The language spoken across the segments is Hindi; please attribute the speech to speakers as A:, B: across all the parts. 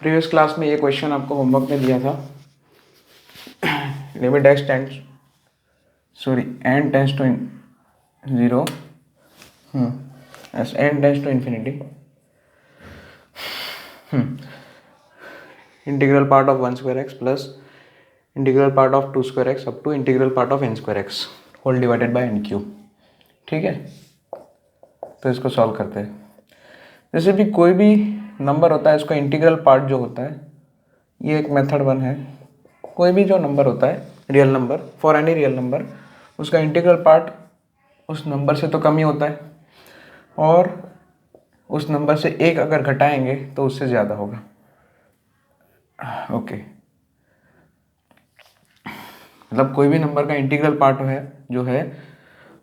A: प्रीवियस क्लास में ये क्वेश्चन आपको होमवर्क में दिया था। Limit x tends n tends to 0 as n tends to infinity integral part of 1 square x plus integral part of 2 square x up to integral part of n square x whole divided by n cube. ठीक है, तो इसको सॉल्व करते हैं। जैसे भी कोई भी नंबर होता है, इसका इंटीग्रल पार्ट जो होता है, ये एक मेथड 1 है। कोई भी जो नंबर होता है, real number, for any real number, उसका इंटीग्रल पार्ट उस नंबर से तो कम ही होता है, और उस नंबर से एक अगर घटाएंगे तो उससे ज़्यादा होगा। ओके, मतलब कोई भी नंबर का इंटीग्रल पार्ट है जो है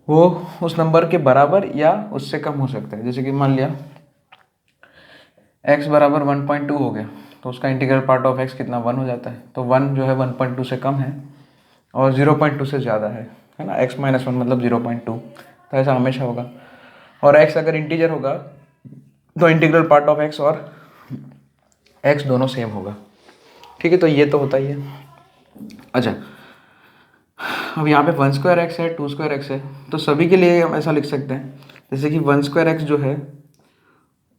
A: वो उस नंबर के बराबर या उससे कम हो सकता है। जैसे कि मान लिया x बराबर 1.2 हो गया, तो उसका इंटीग्रल पार्ट ऑफ x कितना 1 हो जाता है। तो 1 जो है 1.2 से कम है और 0.2 से ज़्यादा है ना। x माइनस 1 मतलब 0.2, तो ऐसा हमेशा होगा। और x अगर इंटीजर होगा तो इंटीग्रल पार्ट ऑफ x और x दोनों सेम होगा। ठीक है, तो ये तो होता ही है। अच्छा, अब यहाँ पे 1 स्क्वायर एक्स है, 2 स्क्वायर एक्स है, तो सभी के लिए हम ऐसा लिख सकते हैं जैसे कि 1 स्क्वायर एक्स जो है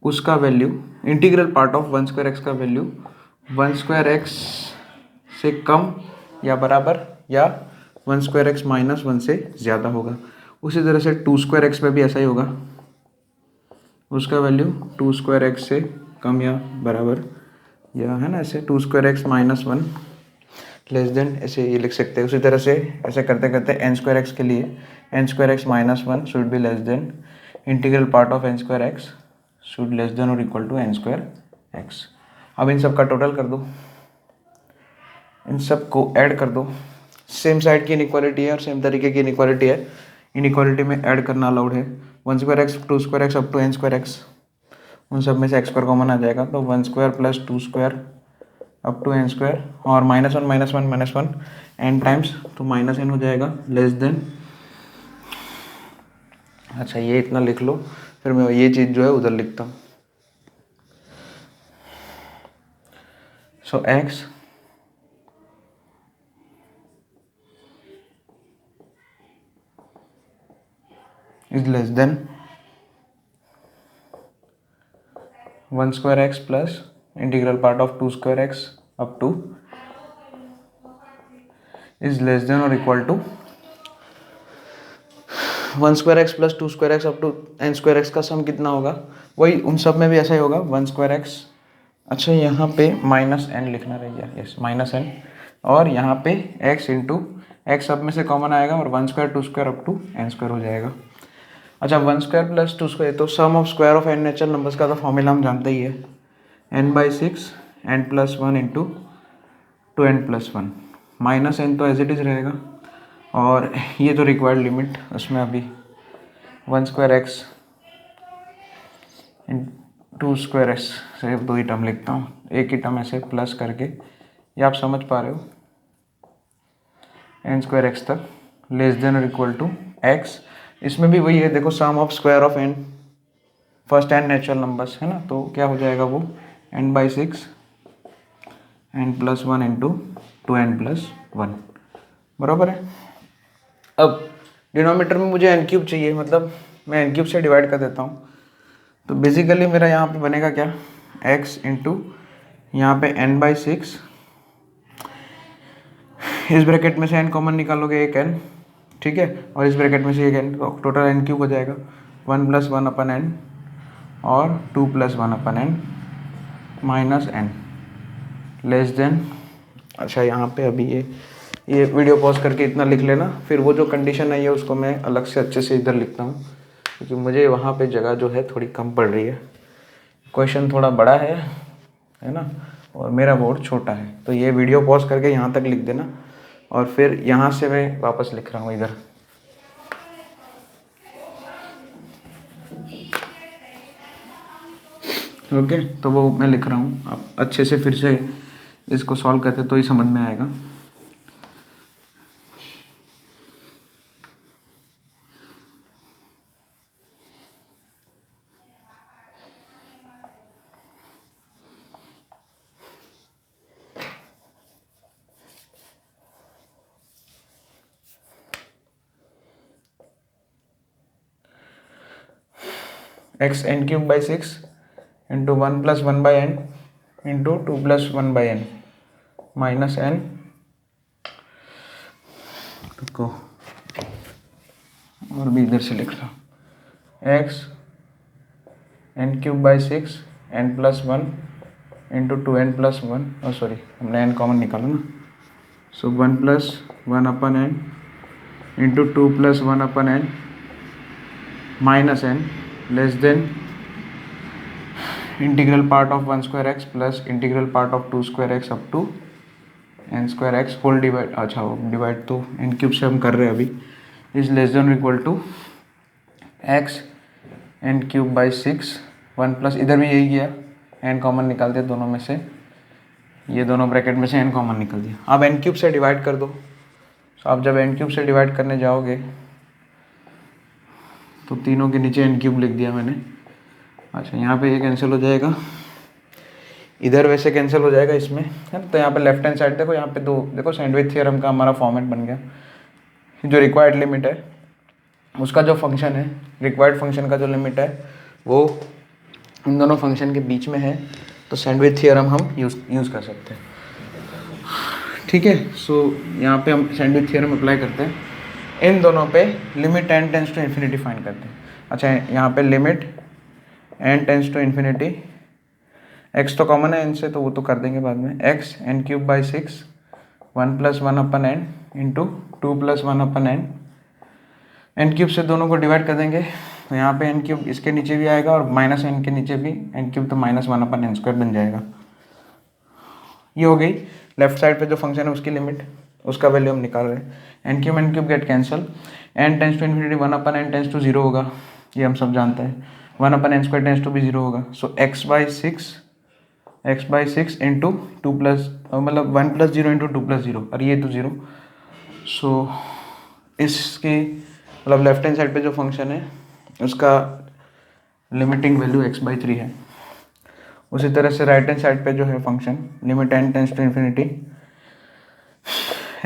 A: उसका value, integral part of 1 square X का वैल्यू 1 स्क्वायर एक्स से कम या बराबर या 1 स्क्वायर एक्स माइनस 1 से ज़्यादा होगा। उसी तरह से 2 स्क्वायर एक्स में भी ऐसा ही होगा, उसका वैल्यू 2 स्क्वायर एक्स से कम या बराबर या है ना, ऐसे 2 square X minus 1 less than, ऐसे ये लिख सकते हैं। उसी तरह से ऐसे करते करते एन स्क्वायर एक्स के लिए N square X minus 1 should be less than integral part of N square X should less than और equal to N square X. अब इन सब का टोटल कर दो, इन सब को ऐड कर दो। सेम साइड की इनइक्वालिटी है और सेम तरीके की इनइक्वालिटी है। इनइक्वालिटी में ऐड करना अलाउड है। 1 square x, 2 square x up to N square x, उन सब में से एक्स स्क्वायर कॉमन आ जाएगा, तो 1 square plus 2 square up to N square और माइनस वन एन टाइम्स, तो माइनस एन हो जाएगा लेस देन। अच्छा, ये इतना लिख लो, फिर मैं ये चीज़ जो है उधर लिखता हूँ। So X is less than 1 square x plus integral part of 2 square x up to is less than और equal to 1 square x plus 2 square x up to N square X का सम कितना होगा, वही उन सब में भी ऐसा ही होगा 1 स्क्वायर एक्स। अच्छा, यहाँ पे माइनस एन लिखना रह गया, यस माइनस एन, और यहाँ पे एक्स इंटू एक्स सब में से कॉमन आएगा और 1 square 2 square up to N square हो जाएगा। अच्छा, 1 स्क्वायर प्लस 2 स्क्वायर, तो sum of square of N natural numbers का तो फॉर्मूला हम जानते ही है, n/6 n+1 into 2n+1 minus N तो एज इट इज़ रहेगा। और ये जो रिक्वायर्ड लिमिट, उसमें अभी 1 स्क्वायर एक्स 2 स्क्वायर एक्स, सिर्फ दो ही टर्म लिखता हूँ, एक ही टर्म ऐसे प्लस करके, ये आप समझ पा रहे हो, एन स्क्वायर एक्स तक लेस देन और इक्वल टू एक्स। इसमें भी वही है, देखो sum of square of N, first N natural numbers है ना, तो क्या हो जाएगा वो n/6 n+1 इंटू 2n+1 बराबर है। अब डिनोमीटर में मुझे एन क्यूब चाहिए, मतलब मैं एन क्यूब से डिवाइड कर देता हूँ, तो बेसिकली मेरा यहाँ पे बनेगा क्या, x इंटू यहाँ पे n/6, इस ब्रैकेट में से n कॉमन निकालोगे एक n, ठीक है, और इस ब्रैकेट में से एक n, तो टोटल एन क्यूब हो जाएगा 1+1 अपन n और 2+1 अपन n minus n less than. अच्छा, यहाँ पे अभी ये वीडियो पॉज करके इतना लिख लेना, फिर वो जो कंडीशन है ये उसको मैं अलग से अच्छे से इधर लिखता हूँ, क्योंकि मुझे वहाँ पे जगह जो है थोड़ी कम पड़ रही है। क्वेश्चन थोड़ा बड़ा है ना, और मेरा बोर्ड छोटा है, तो ये वीडियो पॉज करके यहाँ तक लिख देना और फिर यहाँ से मैं वापस लिख रहा हूँ इधर। ओके, तो वो मैं लिख रहा हूँ, आप अच्छे से फिर से इसको सॉल्व करते तो ही समझ में आएगा। X N cube by 6 into 1 plus 1 by N into 2 plus 1 by N minus N, रुको और भी इधर से लिख लो, X N cube by 6 N plus 1 into 2n plus 1, और सॉरी हमने n कॉमन निकाला ना, so 1 plus 1 upon N into 2 plus 1 upon N minus N less than integral part of 1 square x plus integral part of 2 square x up to N square x whole divide, अच्छा वो डिवाइड तो एन क्यूब से हम कर रहे हैं अभी, is less than equal to x N cube by 6 1 plus, इधर भी यही किया, एन कॉमन निकाल दिया दोनों में से, ये दोनों ब्रैकेट में से एन कॉमन निकल दिया। अब एन क्यूब से डिवाइड कर दो, तो आप जब एन क्यूब से डिवाइड करने जाओगे तो तीनों के नीचे एन क्यूब लिख दिया मैंने। अच्छा यहाँ पे ये कैंसिल हो जाएगा, इधर वैसे कैंसिल हो जाएगा इसमें, है ना। तो यहाँ पे लेफ्ट हैंड साइड देखो, यहाँ पे दो देखो, सैंडविच थ्योरम का हमारा फॉर्मेट बन गया। जो रिक्वायर्ड लिमिट है उसका जो फंक्शन है, रिक्वायर्ड फंक्शन का जो लिमिट है वो इन दोनों फंक्शन के बीच में है, तो सैंडविच थ्योरम हम यूज़ कर सकते हैं, ठीक है। सो यहाँ पे हम सैंडविच थ्योरम अप्लाई करते हैं, इन दोनों पे limit n tends to infinity find करते हैं। अच्छा यहाँ पे limit n tends to infinity, x तो कॉमन है इनसे तो वो तो कर देंगे बाद में, x N cube by 6 1 plus 1 upon N into 2 plus 1 upon n, n cube से दोनों को डिवाइड कर देंगे, तो यहाँ पे एन क्यूब इसके नीचे भी आएगा और माइनस एन के नीचे भी एन क्यूब, तो माइनस 1 अपन एन स्क्वायर बन जाएगा। ये हो गई लेफ्ट साइड पे जो फंक्शन है उसकी लिमिट, उसका वैल्यू हम निकाल रहे हैं। N cube get cancel, N tends to infinity 1 upon N tends to 0 होगा, ये हम सब जानते हैं, 1 upon N square tends to भी 0 होगा। So X by six into 2 plus, मतलब 1 प्लस 0 इंटू 2 प्लस 0, और ये तो 0। सो इसके मतलब लेफ्ट हैंड साइड पे जो फंक्शन है उसका लिमिटिंग वैल्यू x बाई 3 है। उसी तरह से राइट हैंड साइड पे जो है function limit n tends to infinity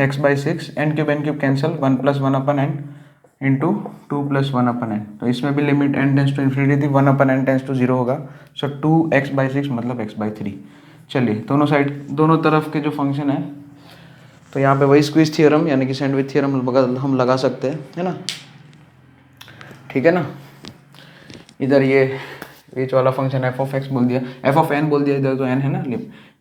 A: x by 6 n cube cancel, 1 plus 1 upon N into 2 plus 1 upon n, तो इसमें भी limit n tends to infinity थी, 1 अपन n टेंस टू 0 होगा, सो 2x बाई 6 मतलब x बाई 3। चलिए दोनों साइड दोनों तरफ के जो फंक्शन है, तो यहाँ पे वही स्क्वीज थ्योरम यानी कि सैंडविच थ्योरम हम लगा सकते हैं, है ना, ठीक है ना। इधर ये बीच वाला फंक्शन एफ ऑफ एक्स बोल दिया, एफ ऑफ एन बोल दिया, इधर तो एन है ना,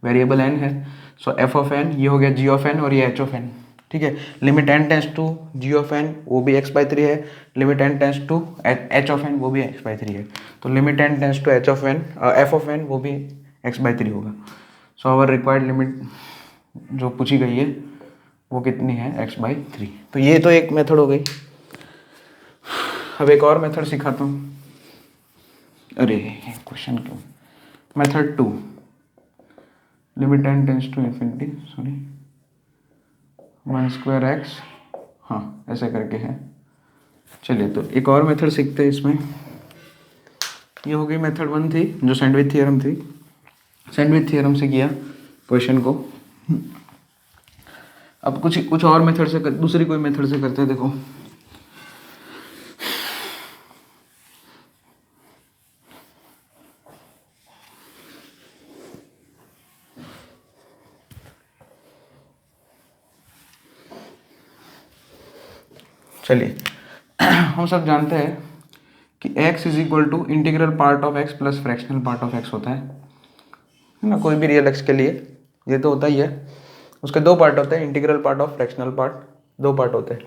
A: वेरिएबल एन है, सो एफ ऑफ एन ये हो गया जी ऑफ एन और ये एच ऑफ एन, ठीक है। Limit n tends to g of n वो भी एक्स बाई 3 है, limit n tends to h of n वो भी एक्स बाई 3 है, तो limit n tends to h of n f of n वो भी एक्स बाई 3 होगा। सो आवर रिक्वायर्ड लिमिट जो पूछी गई है वो कितनी है, एक्स बाई 3। तो ये तो एक मेथड हो गई। अब एक और मेथड सिखाता हूँ, अरे क्वेश्चन क्यों, method 2 limit n tends to infinity, sorry 1 square x, हाँ ऐसे करके है। चलिए तो एक और मेथड सीखते हैं इसमें। ये हो गई मेथड 1 थी जो सैंडविच थ्योरम थी, सैंडविच थ्योरम से किया क्वेश्चन को। अब कुछ और मेथड से दूसरी कोई मेथड से करते हैं, देखो चलिए हम सब जानते हैं कि x is equal to integral part of x plus fractional part of x होता है ना, कोई भी रियल x के लिए ये तो होता ही है। उसके दो पार्ट होते हैं, इंटीग्रल पार्ट और फ्रैक्शनल पार्ट, दो पार्ट होते हैं,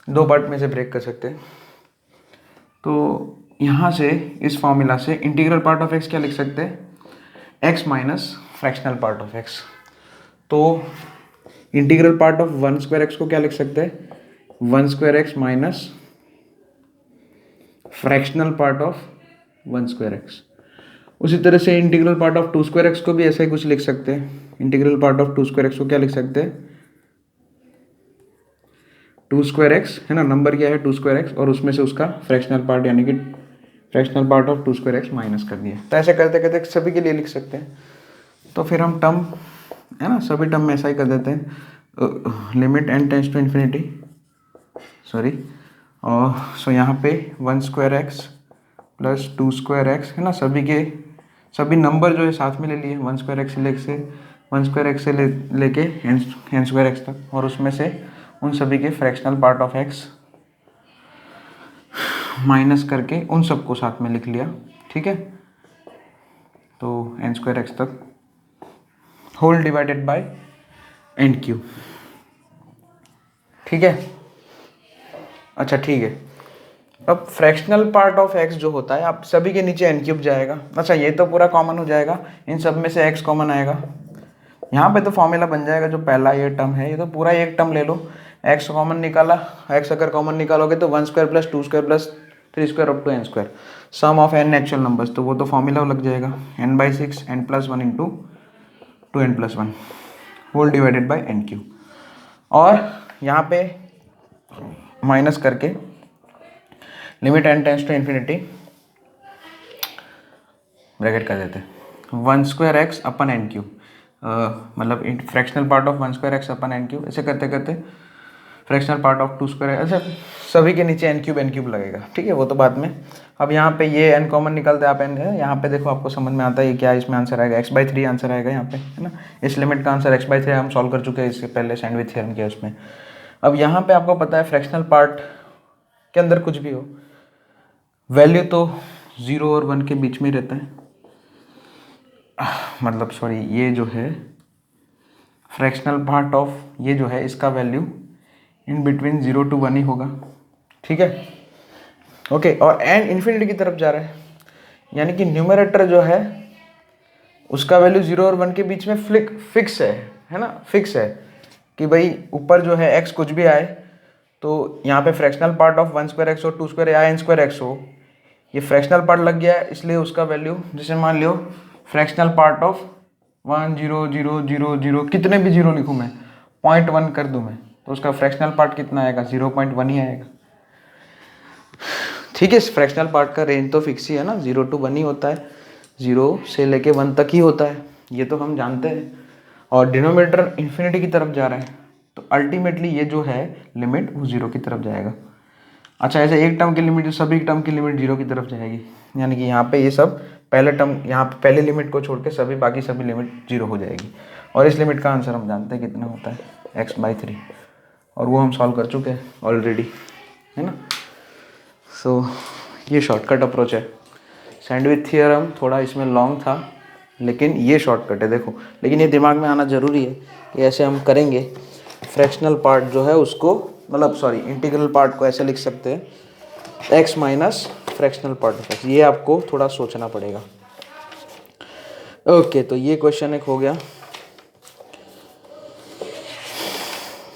A: दो पार्ट में से ब्रेक कर सकते हैं। तो यहाँ से इस फॉर्मूला से इंटीग्रल पार्ट ऑफ x क्या लिख सकते हैं, x minus fractional part of x। तो integral part of 1 square x को क्या लिख सकते हैं, 1 square X minus fractional part of 1 square x. उसी तरह से integral part of 2 square x को भी ऐसा ही कुछ लिख सकते हैं, integral part of 2 square x को क्या लिख सकते हैं, 2 स्क्वायर एक्स, है ना, नंबर क्या है 2 स्क्वायर एक्स, और उसमें से उसका फ्रैक्शनल पार्ट यानी कि fractional part of 2 square X minus कर दिया। तो ऐसे करते करते सभी के लिए लिख सकते हैं। तो फिर हम टर्म, है ना, सभी टर्म में ऐसा ही कर देते हैं, limit n tends to infinity, sorry, और सो यहाँ पे 1 square x plus 2 square x, है ना, सभी नंबर जो है साथ में ले लिए, 1 स्क्वायर एक्स से लेके एन स्क्वायर एक्स तक, और उसमें से उन सभी के fractional part of x minus करके उन सबको साथ में लिख लिया, ठीक है। तो एन स्क्वायर एक्स तक whole divided by n cube, ठीक है। अच्छा ठीक है, अब फ्रैक्शनल पार्ट ऑफ एक्स जो होता है, आप सभी के नीचे एन क्यूब जाएगा। अच्छा ये तो पूरा कॉमन हो जाएगा, इन सब में से एक्स कॉमन आएगा, यहाँ पे तो फॉर्मूला बन जाएगा जो पहला ये टर्म है, ये तो पूरा एक टर्म ले लो, एक्स कॉमन निकाला, एक्स अगर कॉमन निकालोगे तो 1 square plus 2 square plus 3 square up to N square, sum of N natural numbers, तो वो तो फॉर्मूला लग जाएगा n/6 n+1 into 2n+1 whole divided by n cube, और यहाँ पे माइनस करके limit n tends to infinity bracket कर देते हैं 1 square x upon n cube, मतलब fractional part of 1 square x upon n cube, ऐसे करते करते फ्रैक्शनल पार्ट ऑफ 2 स्क्वायर, अच्छा सभी के नीचे एन क्यूब लगेगा, ठीक है, वो तो बाद में। अब यहाँ पे ये एन कॉमन निकलते आप एन, यहाँ पे देखो आपको समझ में आता है ये क्या, इसमें आंसर आएगा x/3 आंसर आएगा यहाँ पे, है ना। इस लिमिट का आंसर x/3 हम सॉल्व कर चुके हैं इससे पहले सैंडविच थ्योरम के उसमें। अब यहाँ पे आपको पता है फ्रैक्शनल पार्ट के अंदर कुछ भी हो, वैल्यू तो 0 और 1 के बीच में रहता है, मतलब सॉरी ये जो है फ्रैक्शनल पार्ट ऑफ ये जो है इसका वैल्यू इन बिटवीन 0 to 1 ही होगा, ठीक है, ओके। और एन इन्फिनिटी की तरफ जा रहा है, यानी कि न्यूमरेटर जो है उसका वैल्यू 0 और 1 के बीच में फिक्स है ना, फिक्स है कि भाई ऊपर जो है एक्स कुछ भी आए, तो यहाँ पे fractional part of 1 square x हो, 2 स्क्वायर या एन स्क्वायर एक्स हो, ये फ्रैक्शनल पार्ट लग गया है, इसलिए उसका वैल्यू, जैसे मान लो फ्रैक्शनल पार्ट ऑफ 1 0 0 0 0 कितने भी जीरो लिखूँ मैं, 0.1 कर दूँ मैं, तो उसका फ्रैक्शनल पार्ट कितना आएगा, 0.1 ही आएगा, ठीक है। इस फ्रैक्शनल पार्ट का रेंज तो फिक्स ही है ना, 0 to 1 ही होता है, 0 से लेके 1 तक ही होता है, ये तो हम जानते हैं। और डिनोमिनेटर इन्फिनिटी की तरफ जा रहा है, तो अल्टीमेटली ये जो है लिमिट वो 0 की तरफ जाएगा। अच्छा ऐसे एक टर्म की लिमिट, सभी टर्म की लिमिट 0 की तरफ जाएगी, यानी कि यहाँ पे ये सब पहले टर्म, यहाँ पे पहले लिमिट को छोड़ के सभी बाकी सभी लिमिट 0 हो जाएगी, और इस लिमिट का आंसर हम जानते हैं कितना होता है x/3, और वो हम सॉल्व कर चुके हैं ऑलरेडी, है ना। सो ये शॉर्टकट अप्रोच है, सैंडविच थियरम थोड़ा इसमें लॉन्ग था, लेकिन ये शॉर्टकट है देखो, लेकिन ये दिमाग में आना ज़रूरी है कि ऐसे हम करेंगे, फ्रैक्शनल पार्ट जो है उसको, मतलब सॉरी इंटीग्रल पार्ट को ऐसे लिख सकते हैं x minus fractional part of x, ये आपको थोड़ा सोचना पड़ेगा, ओके। तो ये क्वेश्चन एक हो गया।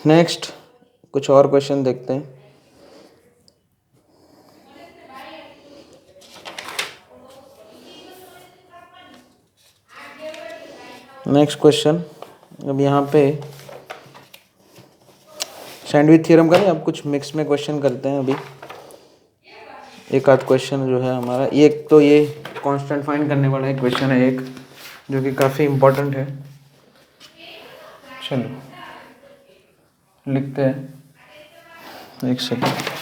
A: नेक्स्ट कुछ और क्वेश्चन देखते हैं। नेक्स्ट क्वेश्चन, अब यहाँ पे सैंडविच थ्योरम का नहीं, अब कुछ मिक्स में क्वेश्चन करते हैं। अभी एक आध क्वेश्चन जो है हमारा, एक तो ये कांस्टेंट फाइंड करने वाला एक क्वेश्चन है एक, जो कि काफ़ी इम्पोर्टेंट है, चलो लिखते हैं, एक सेकंड।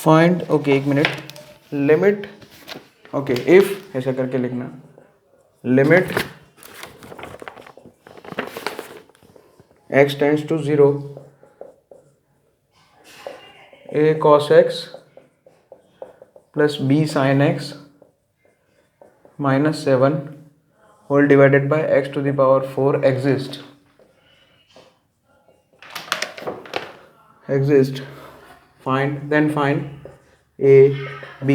A: फाइंड, ओके एक मिनट, लिमिट, ओके इफ ऐसा करके लिखना, limit x tends to 0 a cos x plus b sin x minus 7 whole divided by x to the power 4 exist, then find a b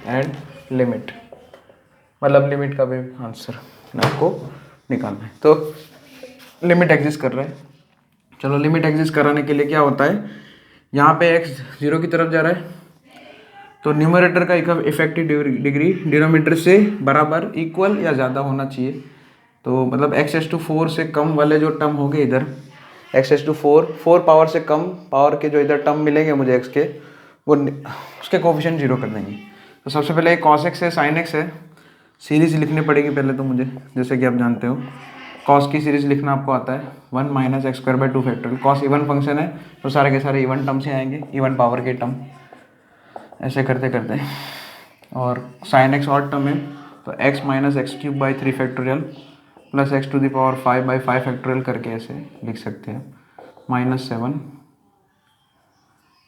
A: and limit, मतलब लिमिट का भी आंसर, आपको निकालना है। तो लिमिट एग्जिस्ट कर रहा है। चलो लिमिट एग्जिस्ट कराने के लिए क्या होता है, यहाँ पे x 0 की तरफ जा रहा है तो न्यूमरेटर का इफेक्टिव डिग्री डिनोमिनेटर से बराबर इक्वल या ज़्यादा होना चाहिए। तो मतलब x⁴ से कम वाले जो टर्म होंगे इधर, x⁴ पावर से कम पावर के जो इधर टर्म मिलेंगे मुझे x के, वो उसके कोफिशिएंट 0 कर देंगे। तो सबसे पहले cos x है sin x है, सीरीज लिखनी पड़ेगी पहले तो मुझे, जैसे कि आप जानते हो cos की सीरीज लिखना आपको आता है 1 - x² 2 cos इवन फंक्शन है तो सारे के सारे इवन टर्म्स ही आएंगे, इवन पावर के टर्म, ऐसे करते करते। और sin x ऑड टर्म है तो x - x³ 3 प्लस x⁵ करके ऐसे लिख सकते हैं, -7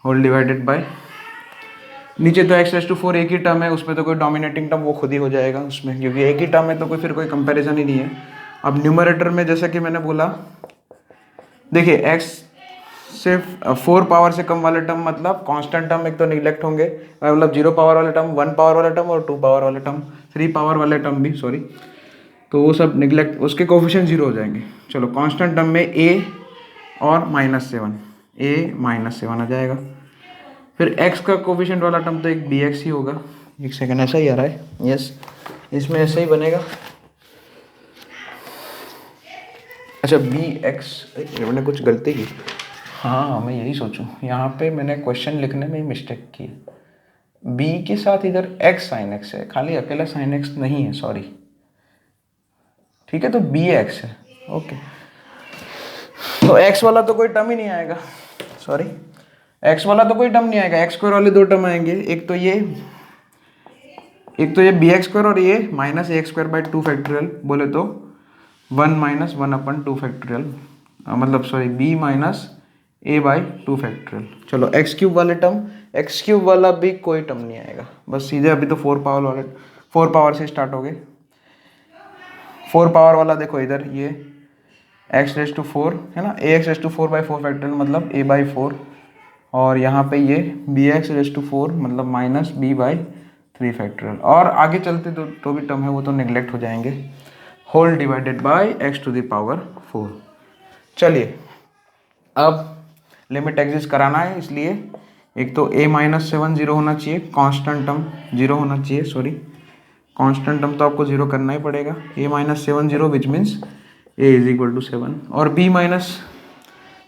A: होल डिवाइडेड बाय, नीचे तो x⁴ एक ही टर्म है, उसमें तो कोई डोमिनेटिंग टर्म वो खुद ही हो जाएगा उसमें, क्योंकि एक ही टर्म है तो कोई फिर कोई कंपैरिजन ही नहीं है। अब न्यूमरेटर में जैसा कि मैंने बोला, देखिए x से 4 पावर से कम वाले टर्म मतलब कांस्टेंट टर्म एक तो निगलेक्ट होंगे, मतलब 0 पावर वाले टर्म, 1 पावर वाले टर्म और 2 पावर वाले टर्म, 3 पावर वाले टर्म भी सॉरी, तो वो सब निगलेक्ट, उसके कोफिशिएंट 0 हो जाएंगे। चलो कांस्टेंट टर्म में a और -7, a -7 आ जाएगा। फिर x का कोफिशिएंट वाला टर्म तो एक bx ही होगा, एक सेकंड, ऐसा ही आ रहा है, यस इसमें ऐसा ही बनेगा। अच्छा bx, मैंने कुछ गलती की, हाँ मैं यही सोचूं, यहाँ पे मैंने क्वेश्चन लिखने में मिस्टेक की, b के साथ इधर x sin x है, खाली अकेला sin x नहीं है, सॉरी, ठीक है, तो bx है, ओके। तो x वाला तो कोई टर्म ही नहीं आएगा, सॉरी x वाला तो कोई टर्म नहीं आएगा, x² वाले दो टर्म आएंगे, एक तो ये bx² और ये -ax² बोले तो 1 - 1/2, मतलब सॉरी b -a/2। चलो x³ वाले टर्म, x³ वाला भी कोई टर्म नहीं आएगा, बस सीधे अभी तो 4 पावर से स्टार्ट हो गए। 4 पावर वाला देखो इधर ये x⁴ है ना, ax⁴/4 मतलब a/4, और यहाँ पे ये bx⁴ मतलब -b/3, और आगे चलते तो भी टर्म है वो तो निगलेक्ट हो जाएंगे, होल डिवाइडेड बाय x⁴। चलिए अब लिमिट एग्जिस्ट कराना है, इसलिए एक तो a -7 0 होना चाहिए, कांस्टेंट टर्म 0 होना चाहिए, सॉरी कांस्टेंट टर्म तो आपको 0 करना ही पड़ेगा, a -7 0 विच मीन्स a = 7, और b माइनस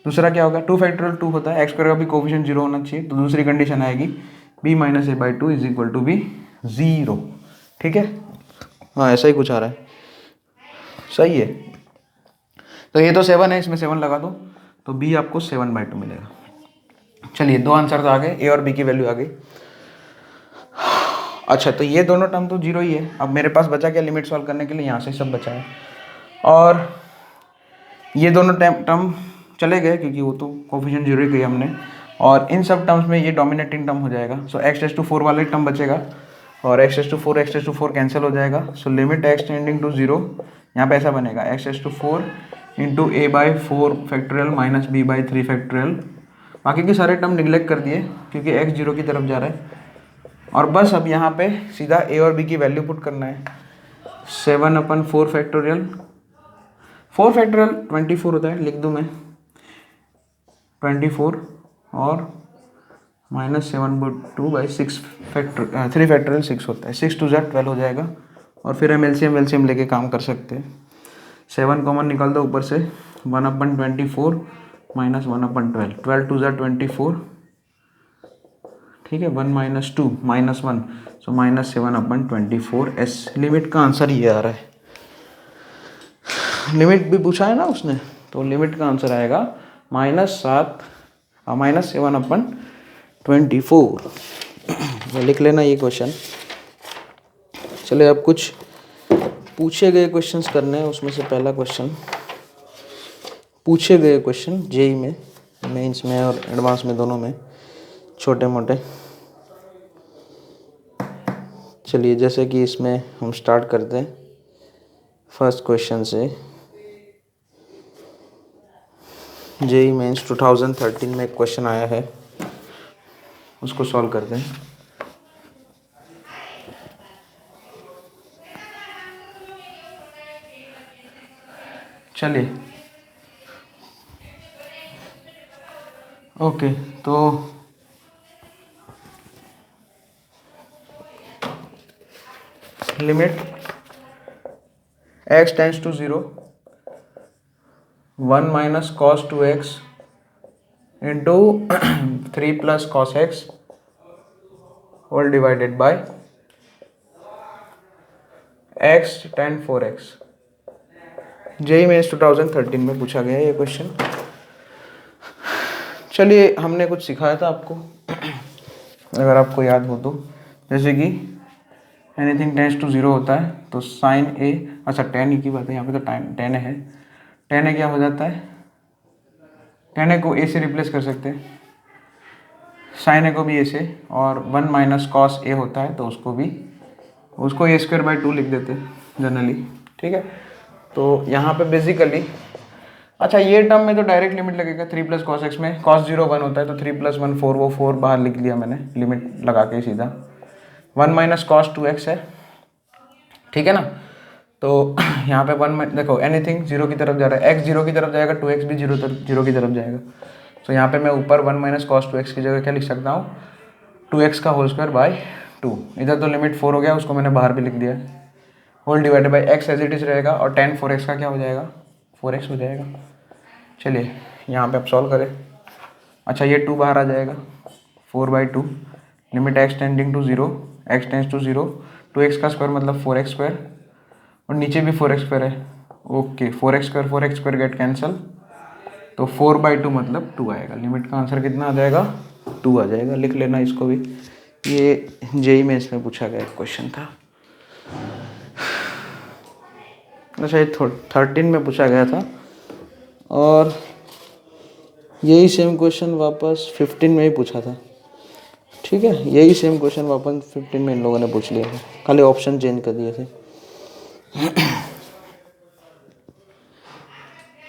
A: दूसरा क्या होगा 2 होता है, x² का भी कोफिशिएंट 0 होना चाहिए, तो दूसरी कंडीशन आएगी b - a/2 = b 0, ठीक है, हाँ ऐसा ही कुछ आ रहा है, सही है। तो ये तो 7 है, इसमें 7 लगा दो तो b आपको 7/2 मिलेगा। चलिए दो आंसर तो आ गए, a और b की वैल्यू आ गई। अच्छा तो ये दोनों टर्म तो 0 ही है, अब मेरे पास बचा क्या लिमिट सॉल्व करने के लिए, यहाँ से सब बचा है, और ये दोनों टर्म चले गए क्योंकि वो तो कोफिशिएंट 0 ही गई हमने, और इन सब टर्म्स में ये डोमिनेटिंग टर्म हो जाएगा, सो x⁴ वाला टर्म बचेगा, और x⁴ कैंसिल हो जाएगा, so limit x tending to 0, यहाँ पे ऐसा बनेगा x⁴ × a/4 -b/3, बाकी के सारे टर्म निगलेक्ट कर दिए क्योंकि x 0 की तरफ जा रहा है, और बस अब यहाँ पे सीधा a और b की वैल्यू पुट करना है, 7/4, 24 होता है, लिख दूँ मैं 24 और -7/2/6 3 6 होता है, 6 × 2 = 12 हो जाएगा, और फिर हम एलसीएम लेके काम कर सकते हैं, 7 कॉमन निकाल दो ऊपर से, 1/24 - 1/12, 12 × 2 = 24, ठीक है, 1 - 2 -1, सो -7/24 s, लिमिट का आंसर ये आ रहा है, लिमिट भी पूछा है ना उसने, तो लिमिट का आंसर आएगा -7/24। लिख लेना ये क्वेश्चन। चलिए अब कुछ पूछे गए क्वेश्चंस करने हैं, उसमें से पहला क्वेश्चन पूछे गए क्वेश्चन जेई में, मेंस में और एडवांस में दोनों में, छोटे मोटे। चलिए जैसे कि इसमें हम स्टार्ट करते हैं फर्स्ट क्वेश्चन से, जेई मेंस 2013 में एक क्वेश्चन आया है, उसको सॉल्व करते हैं। चलिए ओके, तो limit x tends to 0 1 minus cos 2x into 3 plus cos x whole divided by x tan 4x। JEE Mains 2013 में पूछा गया है ये क्वेश्चन। चलिए हमने कुछ सिखाया था आपको, अगर आपको याद हो तो, जैसे कि एनीथिंग टेंड्स टू 0 होता है तो साइन ए, अच्छा टेन ए की बात है यहाँ पे, तो टेन है, टेन ए क्या हो जाता है, टेन ए को ए से रिप्लेस कर सकते हैं, साइन ए को भी ए से, और 1 माइनस कॉस ए होता है तो उसको ए स्क्वायर बाई 2 लिख देते हैं जनरली, ठीक है। तो यहाँ पे बेसिकली, अच्छा ये टर्म में तो डायरेक्ट लिमिट लगेगा, 3 प्लस कॉस एक्स में कॉस 0 1 होता है तो 3 प्लस 1 4, वो 4 बाहर लिख लिया मैंने लिमिट लगा के सीधा। 1 माइनस कॉस 2x है, ठीक है ना। तो यहाँ पे 1 देखो एनीथिंग 0 की तरफ जा रहा है, x 0 की तरफ जाएगा 2x भी 0 की तरफ जाएगा। तो यहाँ पे मैं ऊपर 1 माइनस कॉस 2x की जगह क्या लिख सकता हूँ, 2x का होल स्क्वायर बाय 2। इधर तो लिमिट 4 हो गया, उसको मैंने बाहर भी लिख दिया है, whole divided by x as it is रहेगा, और tan 4x का क्या हो जाएगा, 4x हो जाएगा। चलिए यहाँ पे आप सॉल्व करें। अच्छा ये 2 बाहर आ जाएगा, 4/2 limit x tending to 0, x tends to 0, 2x का स्क्वायर मतलब 4x स्क्वायर, और नीचे भी 4x स्क्वायर है, okay 4x square get cancel, तो 4/2 मतलब 2 आएगा। लिमिट का आंसर कितना आ जाएगा, 2 आ जाएगा। लिख लेना इसको भी, ये जेई में इसमें पूछा गया क्वेश्चन था। अच्छा ये 13 में पूछा गया था, और यही सेम क्वेश्चन वापस 15 में ही पूछा था, ठीक है। यही सेम क्वेश्चन वापस 15 में इन लोगों ने पूछ लिया था, खाली ऑप्शन चेंज कर दिए थे।